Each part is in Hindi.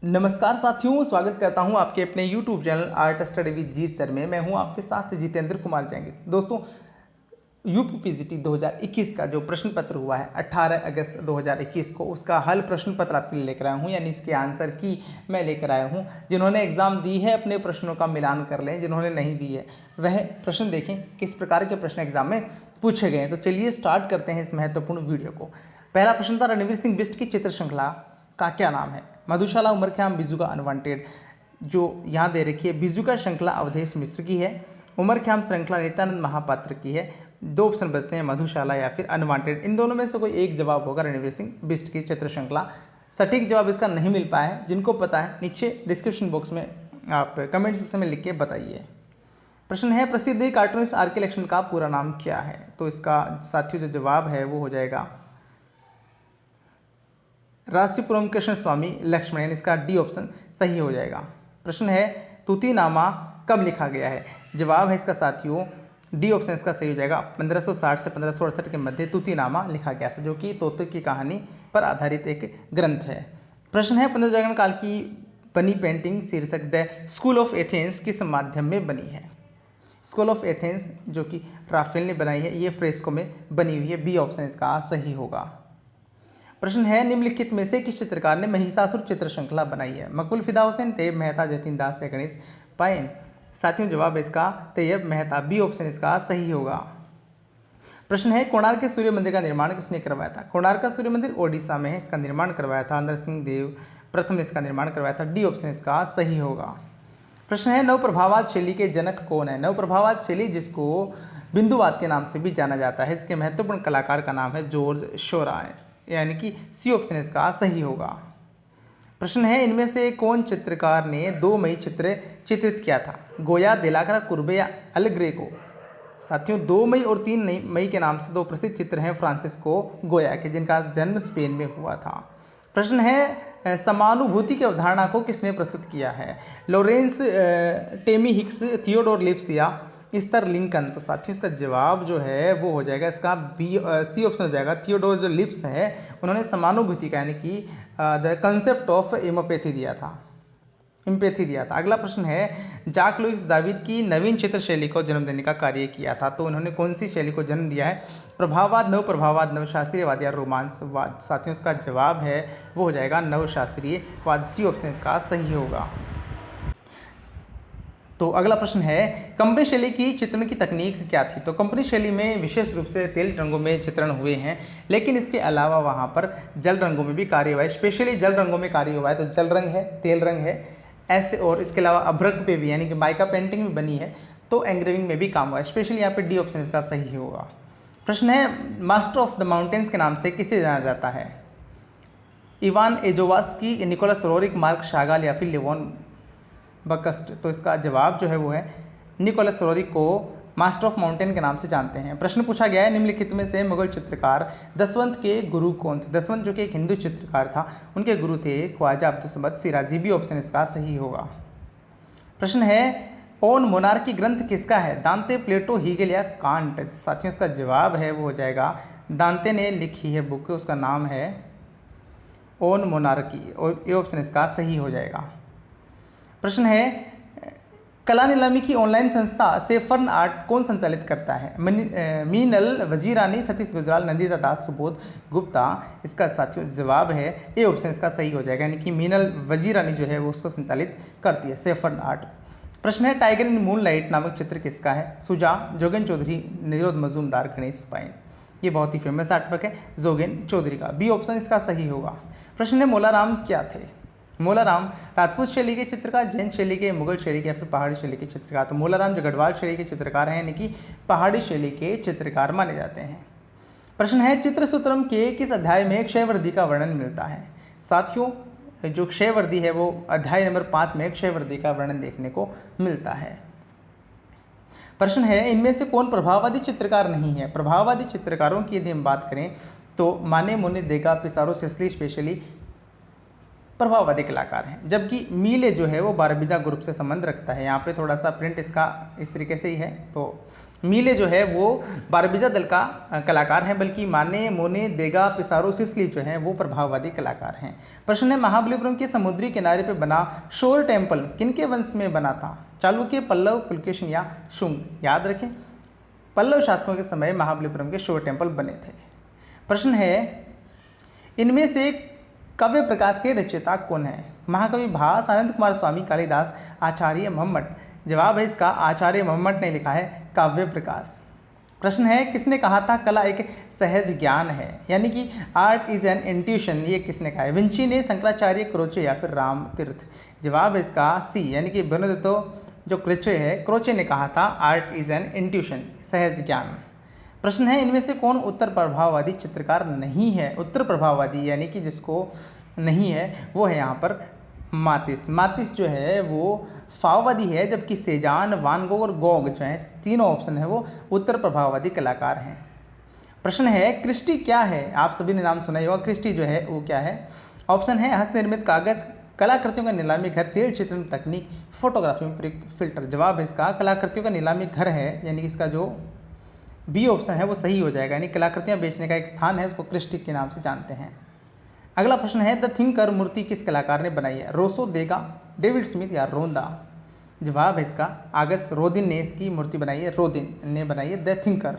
नमस्कार साथियों, स्वागत करता हूं आपके अपने YouTube channel art study with Jeet sir में। मैं हूं आपके साथ जितेंद्र कुमार जाएंगे। दोस्तों, यूपीपीजीटी 2021 का जो प्रश्न पत्र हुआ है 18 अगस्त 2021 को, उसका हल प्रश्न पत्र आपके लिए लेकर आया हूं, यानी इसके आंसर की मैं लेकर आया हूं। जिन्होंने एग्जाम दी है अपने प्रश्नों का मिलान कर लें, जिन्होंने नहीं दी है वह प्रश्न देखें किस प्रकार के प्रश्न एग्जाम में पूछे गए हैं। तो चलिए स्टार्ट करते हैं इस महत्वपूर्ण वीडियो को। पहला प्रश्न था, रणवीर सिंह बिष्ट की चित्र श्रृंखला का क्या नाम है? मधुशाला, उमरख्याम, बिजुका, अनवांटेड। जो यहाँ दे रखी है, बिजुका श्रृंखला अवधेश मिश्र की है, उमरख्याम श्रृंखला नित्यानंद महापात्र की है। दो ऑप्शन बचते हैं, मधुशाला या फिर अनवांटेड। इन दोनों में से कोई एक जवाब होगा रणवीर सिंह बिष्ट की चित्र श्रृंखला। सटीक जवाब इसका नहीं मिल पाया है। जिनको पता है नीचे डिस्क्रिप्शन बॉक्स में आप कमेंट सेक्शन में लिख के बताइए। प्रश्न है, प्रसिद्ध कार्टूनिस्ट आर.के. लक्ष्मण का पूरा नाम क्या है? तो इसका साथियों जो जवाब है वो हो जाएगा राशिपुरम कृष्ण स्वामी लक्ष्मण, इसका डी ऑप्शन सही हो जाएगा। प्रश्न है, तूतीनामा कब लिखा गया है? जवाब है इसका साथियों डी ऑप्शन इसका सही हो जाएगा। 1560 से 1568 के मध्य तूतीनामा लिखा गया था, जो कि तोते की कहानी पर आधारित एक ग्रंथ है। प्रश्न है, पुनर्जागरण काल की बनी पेंटिंग शीर्षक द स्कूल ऑफ एथेंस किस माध्यम में बनी है? स्कूल ऑफ एथेंस जो कि राफेल ने बनाई है, ये फ्रेस्को में बनी हुई है। बी ऑप्शन इसका सही होगा। प्रश्न है, निम्नलिखित में से किस चित्रकार ने महिषासुर चित्र श्रृंखला बनाई है? मकुल, फिदा हुसैन, तैयब मेहता, जतिन दास या गणेश पायन। साथियों जवाब इसका तैयब मेहता, बी ऑप्शन इसका सही होगा। प्रश्न है, कोणार्क के सूर्य मंदिर का निर्माण किसने करवाया था? कोणार्क का सूर्य मंदिर ओडिशा में है, इसका निर्माण करवाया था नरसिंह देव प्रथम ने इसका निर्माण करवाया था। डी ऑप्शन इसका सही होगा। प्रश्न है, नवप्रभावाद शैली के जनक कौन है? नवप्रभावाद शैली जिसको बिंदुवाद के नाम से भी जाना जाता है, इसके महत्वपूर्ण कलाकार का नाम है जॉर्ज शोराय, यानी कि सी ऑप्शन इसका सही होगा। प्रश्न है, इनमें से कौन चित्रकार ने 2 मई चित्र चित्रित किया था? गोया, देलाक्रा, कुर्बे या अल्ग्रेको। साथियों 2 मई और 3 मई के नाम से 2 प्रसिद्ध चित्र हैं फ्रांसिस्को गोया के, जिनका जन्म स्पेन में हुआ था। प्रश्न है, समानुभूति की अवधारणा को किसने प्रस्तुत किया है? Lawrence Temi Hicks, Theodore lips या स्तर लिंकन। तो साथियों इसका जवाब जो है वो हो जाएगा इसका सी ऑप्शन हो जाएगा। थियोडोर जो लिप्स है उन्होंने समानुभूति का यानी कि द कंसेप्ट ऑफ एम्पैथी दिया था। अगला प्रश्न है, जाक लुइस दाविद की नवीन चित्र शैली को जन्म देने का कार्य किया था, तो उन्होंने कौन सी शैली को जन्म दिया है? प्रभाववाद, नवप्रभाववाद, नवशास्त्रीयवाद या रोमांसवाद। साथियों इसका जवाब है वो हो जाएगा नवशास्त्रीयवाद, सी ऑप्शन इसका सही होगा। तो अगला प्रश्न है, कंपनी शैली की चित्रण की तकनीक क्या थी? तो कंपनी शैली में विशेष रूप से तेल रंगों में चित्रण हुए हैं, लेकिन इसके अलावा वहाँ पर जल रंगों में भी कार्य हुआ है। स्पेशली जल रंगों में कार्य हुआ है, तो जल रंग है, तेल रंग है ऐसे, और इसके अलावा अभ्रक पे भी यानी कि माइका पेंटिंग भी बनी है, तो एंग्रेविंग में भी काम हुआ है। स्पेशली यहाँ पे डी ऑप्शन इसका सही होगा। प्रश्न है, मास्टर ऑफ द माउंटेन्स के नाम से किसे जाना जाता है? इवान एजोवास्की, निकोलस रोरिक, मार्क शागाल या फिर लेवॉन बकस्ट। तो इसका जवाब जो है वो है निकोलस रोरिक को मास्टर ऑफ माउंटेन के नाम से जानते हैं। प्रश्न पूछा गया है, निम्नलिखित में से मुगल चित्रकार दसवंत के गुरु कौन थे? दसवंत जो कि एक हिंदू चित्रकार था, उनके गुरु थे ख्वाजा अब्दुल समद सिराजी, भी ऑप्शन इसका सही होगा। प्रश्न है, ओन मोनार्की ग्रंथ किसका है? दांते, प्लेटो, हीगेल या कांट। साथियों इसका जवाब है वो हो जाएगा दांते ने लिखी है बुक, उसका नाम है ओन मोनार्की, और ये ऑप्शन इसका सही हो जाएगा। प्रश्न है, कला नीलामी की ऑनलाइन संस्था सेफर्न आर्ट कौन संचालित करता है? मीनल वजीरानी, सतीश गुजराल, नंदिता दास, सुबोध गुप्ता। इसका साथियों जवाब है ए ऑप्शन इसका सही हो जाएगा, यानी कि मीनल वजीरानी जो है वो उसको संचालित करती है सेफर्न आर्ट। प्रश्न है, टाइगर इन मून लाइट नामक चित्र किसका है? सुजा, जोगेन चौधरी, निरोध मजूमदार, गणेश पाइन। ये बहुत ही फेमस आर्टवर्क है जोगेन चौधरी का, बी ऑप्शन इसका सही होगा। प्रश्न है, मोलाराम क्या थे? मोलाराम राजपूत शैली के चित्रकार, जैन शैली के, मुगल शैली के या फिर पहाड़ी शैली के चित्रकार। तो मोलाराम जो गढ़वाल शैली के चित्रकार हैं, यानी कि पहाड़ी शैली के चित्रकार माने जाते हैं। प्रश्न है, चित्रसूत्रम के किस अध्याय में क्षयवृद्धि का वर्णन मिलता है? साथियों जो क्षयवृद्धि है वो अध्याय नंबर 5 में क्षयवृद्धि का वर्णन देखने को मिलता है। प्रश्न है, इनमें से कौन प्रभाववादी चित्रकार नहीं है? प्रभाववादी चित्रकारों की यदि हम बात करें तो माने, मोने, देगा, पिसारो, सिसली स्पेशली प्रभाववादी कलाकार हैं, जबकि मीले जो है वो बारबीजा ग्रुप से संबंध रखता है। यहाँ पे थोड़ा सा प्रिंट इसका इस तरीके से ही है, तो मीले जो है वो बारबीजा दल का कलाकार हैं, बल्कि माने, मोने, देगा, पिसारो, सिसली जो हैं वो प्रभाववादी कलाकार हैं। प्रश्न है, महाबलीपुरम के समुद्री किनारे पर बना शोर टेम्पल किनके वंश में बना था? चालुक्य, पल्लव, पुलकेशिन या शुंग? याद रखें, पल्लव शासकों के समय महाबलीपुरम के शोर टेम्पल बने थे। प्रश्न है, इनमें से काव्य प्रकाश के रचयिता कौन है? महाकवि भास, आनंद कुमार स्वामी, कालिदास, आचार्य महम्मद? जवाब है इसका आचार्य महम्मद ने लिखा है काव्य प्रकाश। प्रश्न है, किसने कहा था कला एक सहज ज्ञान है, यानी कि आर्ट इज एन इंट्यूशन? ये किसने कहा है? विंची ने, शंकराचार्य, क्रोचे या फिर राम तीर्थ? जवाब है इसका सी, यानी कि बेनेडिक्टो जो क्रोचे है, क्रोचे ने कहा था आर्ट इज एन इंट्यूशन, सहज ज्ञान। प्रश्न है, इनमें से कौन उत्तर प्रभाववादी चित्रकार नहीं है? उत्तर प्रभाववादी यानी कि जिसको नहीं है वो है यहाँ पर मातिस। मातिस जो है वो फाववादी है, जबकि सेजान, वान गोग और गोग जो है, तीनों ऑप्शन है वो उत्तर प्रभाववादी कलाकार हैं। प्रश्न है, क्रिस्टी क्या है? आप सभी ने नाम सुना ही होगा, क्रिस्टी जो है वो क्या है? ऑप्शन है हस्तनिर्मित कागज, कलाकृतियों का नीलामी घर, तेल चित्रण तकनीक, फोटोग्राफी में फिल्टर? जवाब है इसका कलाकृतियों का नीलामी घर है, यानी कि इसका जो बी ऑप्शन है वो सही हो जाएगा, यानी कलाकृतियाँ बेचने का एक स्थान है, उसको क्रिस्टी के नाम से जानते हैं। अगला प्रश्न है, द थिंकर मूर्ति किस कलाकार ने बनाई है? रोसो, देगा, डेविड स्मिथ या रोंदा? जवाब है इसका अगस्त रोदिन ने इसकी मूर्ति बनाई है, रोदिन ने बनाई है द थिंकर।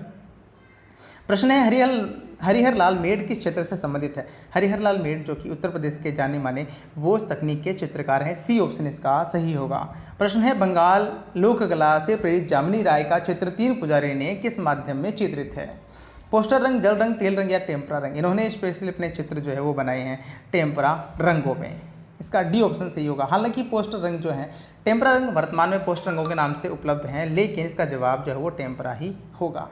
प्रश्न है, हरिहर लाल मेड किस क्षेत्र से संबंधित है? हरिहर लाल मेड जो कि उत्तर प्रदेश के जाने माने वो तकनीक के चित्रकार हैं, सी ऑप्शन इसका सही होगा। प्रश्न है, बंगाल लोक कला से प्रेरित जामिनी राय का चित्र तीन पुजारी ने किस माध्यम में चित्रित है? पोस्टर रंग, जल रंग, तेल रंग या टेम्परा रंग? इन्होंने स्पेशली अपने चित्र जो है वो बनाए हैं टेम्परा रंगों में, इसका डी ऑप्शन सही होगा। हालांकि पोस्टर रंग जो है, टेम्परा रंग वर्तमान में पोस्टर रंगों के नाम से उपलब्ध हैं, लेकिन इसका जवाब जो है वो टेम्परा ही होगा।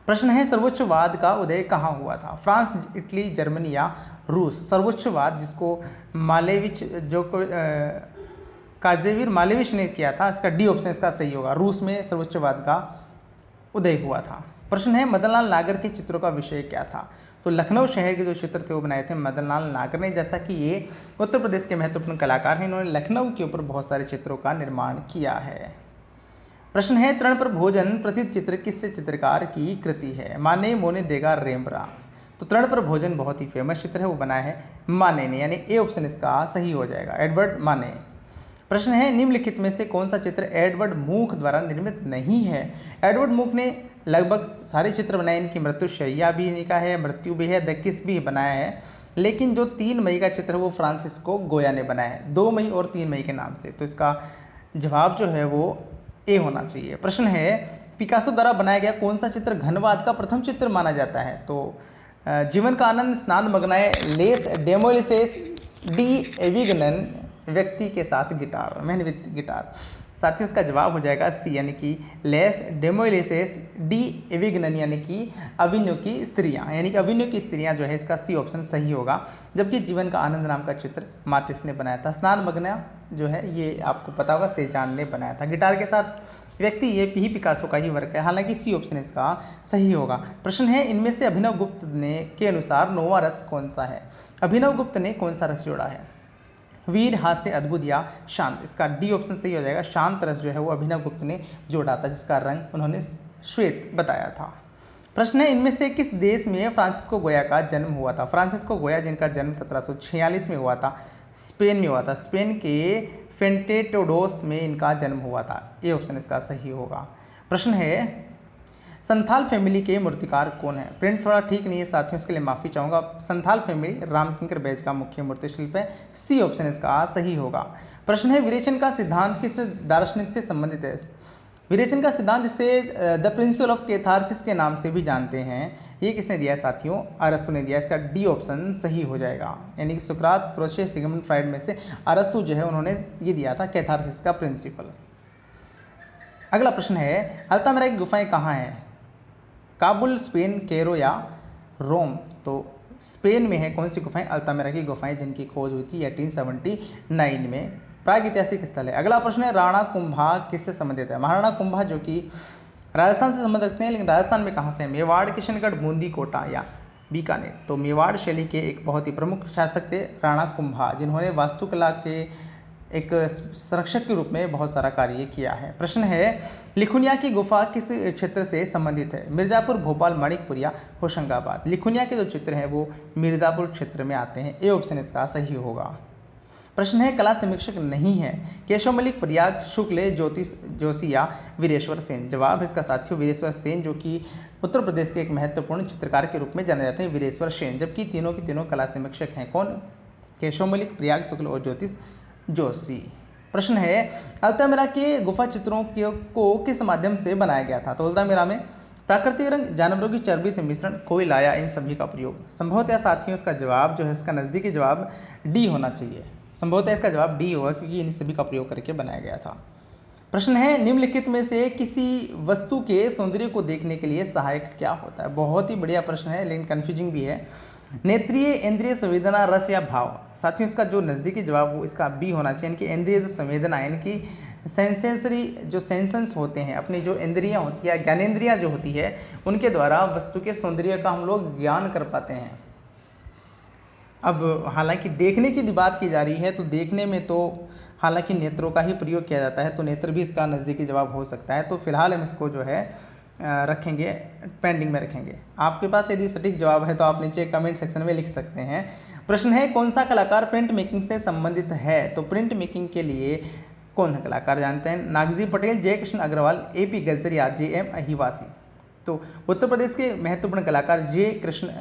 प्रश्न है, सर्वोच्चवाद का उदय कहाँ हुआ था? फ्रांस, इटली, जर्मनी या रूस? सर्वोच्चवाद जिसको मालेविच जो काजेविर मालेविच ने किया था, इसका डी ऑप्शन इसका सही होगा, रूस में सर्वोच्चवाद का उदय हुआ था। प्रश्न है, मदनलाल नागर के चित्रों का विषय क्या था? तो लखनऊ शहर के जो चित्र थे वो बनाए थे मदनलाल नागर ने। जैसा कि ये उत्तर प्रदेश के महत्वपूर्ण कलाकार हैं, इन्होंने लखनऊ के ऊपर बहुत सारे चित्रों का निर्माण किया है। प्रश्न है, तृण पर भोजन प्रसिद्ध चित्र किस चित्रकार की कृति है? माने, मोने, देगा, रेम्ब्रा? तो तृण पर भोजन बहुत ही फेमस चित्र है, वो बनाया है माने ने, यानी ए ऑप्शन इसका सही हो जाएगा, एडवर्ड माने। प्रश्न है, निम्नलिखित में से कौन सा चित्र एडवर्ड मूक द्वारा निर्मित नहीं है? एडवर्ड मूक ने लगभग सारे चित्र बनाए, इनकी मृत्युशैया भी इनका है, मृत्यु भी है, द किस भी बनाया है, लेकिन जो 3 मई का चित्र है वो फ्रांसिस्को गोया ने बनाया है, 2 मई और 3 मई के नाम से। तो इसका जवाब जो है वो ए होना चाहिए। प्रश्न है, पिकासो द्वारा बनाया गया कौन सा चित्र घनवाद का प्रथम चित्र माना जाता है? तो जीवन का आनंद, स्नान मग्नाए, लेस डेमोलिसेस, डी एविगनन, व्यक्ति के साथ गिटार, मैन विद गिटार? साथियों इसका जवाब हो जाएगा सी, यानी कि लेस डेमोलिसेस, डी एविगनन, यानी कि अभिनव की स्त्रियां, यानी कि अभिनव की स्त्रियां जो है, इसका सी ऑप्शन सही होगा। जबकि जीवन का आनंद नाम का चित्र मातिस ने बनाया था। स्नान मग्ना जो है ये आपको पता होगा सेजान ने बनाया था। गिटार के साथ व्यक्ति ये भी पिकासो का ही वर्क है, हालांकि सी ऑप्शन इसका सही होगा। प्रश्न है, इनमें से अभिनव गुप्त ने के अनुसार नौवां रस कौन सा है? अभिनव गुप्त ने कौन सा रस जोड़ा है? वीर, हास्य, अद्भुत या शांत? इसका डी ऑप्शन सही हो जाएगा, शांत रस जो है वो अभिनव गुप्त ने जोड़ा था, जिसका रंग उन्होंने श्वेत बताया था। प्रश्न है, इनमें से किस देश में फ्रांसिस्को गोया का जन्म हुआ था? फ्रांसिस्को गोया जिनका जन्म 1746 में हुआ था, स्पेन में हुआ था। स्पेन के फेंटेटोडोस में इनका जन्म हुआ था, ये ऑप्शन इसका सही होगा। प्रश्न है, संथाल फैमिली के मूर्तिकार कौन है? प्रिंट थोड़ा ठीक नहीं है साथियों, इसके लिए माफ़ी चाहूँगा। संथाल फैमिली रामकिंकर बैज का मुख्य मूर्ति शिल्प है, सी ऑप्शन इसका सही होगा। प्रश्न है, विरेचन का सिद्धांत किस दार्शनिक से संबंधित है? विरेचन का सिद्धांत जिसे द प्रिंसिपल ऑफ कैथारसिस के नाम से भी जानते हैं, ये किसने दिया है साथियों? अरस्तु ने दिया। इसका डी ऑप्शन सही हो जाएगा, यानी कि सुकरात, क्रोचे, सिगमंड फ्राइड में से अरस्तु जो है उन्होंने ये दिया था कैथारसिस का प्रिंसिपल। अगला प्रश्न है, अल्तामिरा की गुफाएं कहाँ हैं? काबुल, स्पेन, कैरो या रोम? तो स्पेन में है कौन सी गुफाएं? अल्तामिरा की गुफाएं, जिनकी खोज हुई थी 1879 में। प्राग ऐतिहासिक स्थल है। अगला प्रश्न है, राणा कुंभा किससे संबंधित है? महाराणा कुंभा जो कि राजस्थान से संबंध रखते हैं, लेकिन राजस्थान में कहाँ से है? मेवाड़, किशनगढ़, बूंदी, कोटा या बीकानेर? तो मेवाड़ शैली के एक बहुत ही प्रमुख शासक थे राणा कुंभा, जिन्होंने वास्तुकला के एक संरक्षक के रूप में बहुत सारा कार्य किया है। प्रश्न है लिखुनिया की गुफा किस क्षेत्र से संबंधित है? मिर्ज़ापुर, भोपाल, माणिकपुर या होशंगाबाद? लिखुनिया के जो चित्र हैं वो मिर्ज़ापुर क्षेत्र में आते हैं। ए ऑप्शन इसका सही होगा। प्रश्न है कला समीक्षक नहीं है केशव मलिक, प्रयाग शुक्ल, ज्योतिष जोशी या वीरेश्वर सेन? जवाब इसका साथियों वीरेश्वर सेन, जो कि उत्तर प्रदेश के एक महत्वपूर्ण चित्रकार के रूप में जाने जाते हैं, वीरेश्वर सेन। जबकि तीनों की तीनों कला समीक्षक हैं। कौन? केशव मलिक, प्रयाग शुक्ल और ज्योतिष जोशी। प्रश्न है अल्तामिरा के गुफा चित्रों को किस माध्यम से बनाया गया था? तो अल्तामिरा में प्राकृतिक रंग, जानवरों की चर्बी से मिश्रण, कोयला या इन सभी का प्रयोग? संभवतः साथियों इसका जवाब जो है, इसका नज़दीकी जवाब डी होना चाहिए। संभवतः इसका जवाब डी होगा क्योंकि इन सभी का प्रयोग करके बनाया गया था। प्रश्न है निम्नलिखित में से किसी वस्तु के सौंदर्य को देखने के लिए सहायक क्या होता है? बहुत ही बढ़िया प्रश्न है लेकिन कन्फ्यूजिंग भी है। नेत्रीय, इंद्रिय, संवेदना, रस या भाव? साथियों इसका जो नज़दीकी जवाब वो इसका बी होना चाहिए। इनकी इंद्रिय जो संवेदना है, इनकी सेंसेंसरी जो सेंसन्स होते हैं, अपनी जो इंद्रियां होती है, ज्ञानेंद्रियां जो होती है, उनके द्वारा वस्तु के सौंदर्य का हम लोग ज्ञान कर पाते हैं। अब हालांकि देखने की बात की जा रही है तो देखने में तो हालांकि नेत्रों का ही प्रयोग किया जाता है, तो नेत्र भी इसका नज़दीकी जवाब हो सकता है। तो फिलहाल हम इसको जो है रखेंगे, पेंडिंग में रखेंगे। आपके पास यदि सटीक जवाब है तो आप नीचे कमेंट सेक्शन में लिख सकते हैं। प्रश्न है कौन सा कलाकार प्रिंट मेकिंग से संबंधित है? तो प्रिंट मेकिंग के लिए कौन है कलाकार जानते हैं? नागजी पटेल, जयकृष्ण अग्रवाल, ए.पी. गजरिया, जे.एम. अहिवासी? तो उत्तर प्रदेश के महत्वपूर्ण कलाकार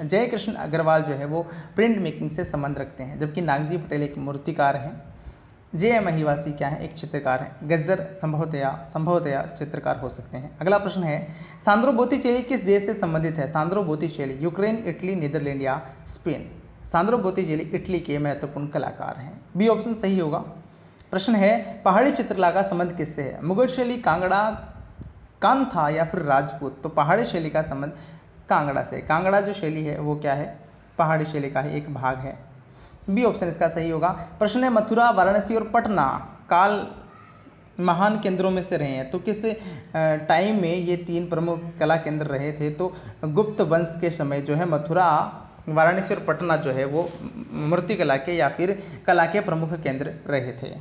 जयकृष्ण अग्रवाल जो है वो प्रिंट मेकिंग से संबंध रखते हैं, जबकि नागजी पटेल एक मूर्तिकार हैं, जे.एम. अहिवासी क्या है? एक चित्रकार हैं। गज्जर संभवतया चित्रकार हो सकते हैं। अगला प्रश्न है सांद्रो बोत्तिचेली किस देश से संबंधित है? सांद्रो बोत्तिचेली यूक्रेन, इटली, नीदरलैंड या स्पेन? सांद्रो बोत्तिचेली इटली के महत्वपूर्ण कलाकार हैं। बी ऑप्शन सही होगा। प्रश्न है पहाड़ी चित्रकला का संबंध किससे है? मुगल शैली, कांगड़ा, कांथा या फिर राजपूत? तो पहाड़ी शैली का संबंध कांगड़ा से। कांगड़ा जो शैली है वो क्या है? पहाड़ी शैली का ही एक भाग है। बी ऑप्शन इसका सही होगा। प्रश्न है मथुरा, वाराणसी और पटना काल महान केंद्रों में से रहे हैं, तो किस टाइम में ये तीन प्रमुख कला केंद्र रहे थे? तो गुप्त वंश के समय जो है मथुरा, वाराणसी और पटना जो है वो मूर्तिकला के या फिर कला के प्रमुख केंद्र रहे थे।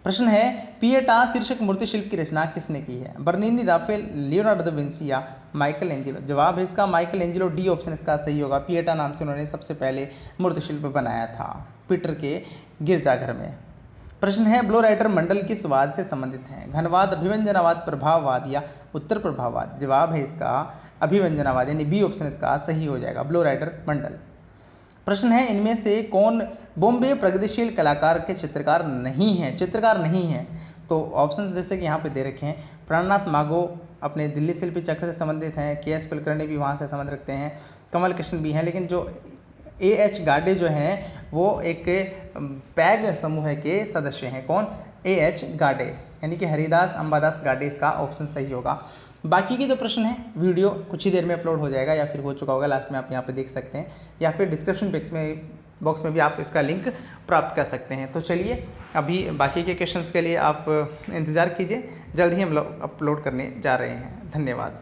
प्रश्न है पिएटा शीर्षक मूर्ति शिल्प की रचना किसने की है? बर्नीनी, राफेल, लियोनार्डो दा विंसी या माइकल एंजेलो? जवाब है इसका माइकल एंजेलो। डी ऑप्शन इसका सही होगा। पिएटा नाम से उन्होंने सबसे पहले मूर्ति शिल्प बनाया था पीटर के गिरजाघर में। प्रश्न है ब्लो राइटर मंडल किस वाद से संबंधित है? घनवाद, अभिव्यंजनावाद, प्रभाववाद या उत्तर प्रभाववाद? जवाब है इसका अभिव्यंजनावाद, यानी बी ऑप्शन इसका सही हो जाएगा, ब्लो राइटर मंडल। प्रश्न है इनमें से कौन बॉम्बे प्रगतिशील कलाकार के चित्रकार नहीं है? तो ऑप्शंस जैसे कि यहाँ पे दे रखे हैं, प्राणनाथ मागो अपने दिल्ली शिल्पी चक्र से संबंधित हैं, के.एस. कुलकर्णी भी वहाँ से संबंध रखते हैं, कमल कृष्ण भी हैं, लेकिन जो ए.एच. गाडे जो हैं वो एक पैग समूह के सदस्य हैं। कौन? ए.एच. गाडे, यानी कि हरिदास अंबादास गाडे इसका ऑप्शन सही होगा। बाकी के जो प्रश्न हैं वीडियो कुछ ही देर में अपलोड हो जाएगा या फिर हो चुका होगा, लास्ट में आप यहाँ पे देख सकते हैं, या फिर डिस्क्रिप्शन बॉक्स में भी आप इसका लिंक प्राप्त कर सकते हैं। तो चलिए अभी बाकी के क्वेश्चंस के लिए आप इंतज़ार कीजिए, जल्द ही हम लोग अपलोड करने जा रहे हैं। धन्यवाद।